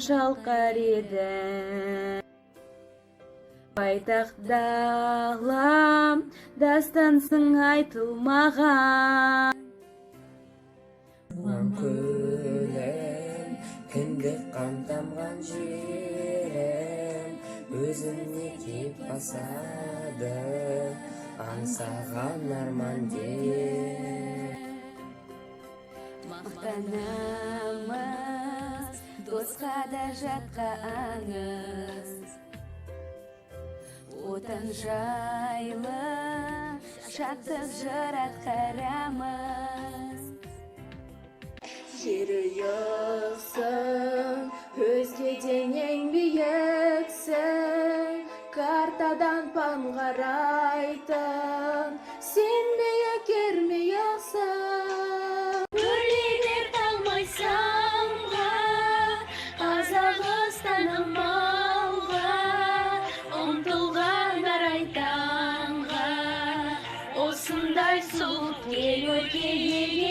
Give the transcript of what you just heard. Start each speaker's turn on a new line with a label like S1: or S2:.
S1: шалқар еді. Байтақ далам дастансың айтылмаған.
S2: Туған көлем, кіндік қан тамған жерім, өзіңе кеп басады, аңсаған арман деп.
S1: Мақтанамыз, досқа да жатқа аңыз. Отан жайлы, шаттық жыр атқарамыз. Жері ұйықсың, өзгеден ең биіксің, картадан пан қарайтын, сен биік ермей ұқсың. Өрлейдер талмай самға, азағыз танымалға, ұмтылған арайтанға, осындай сұлу ел өлкеге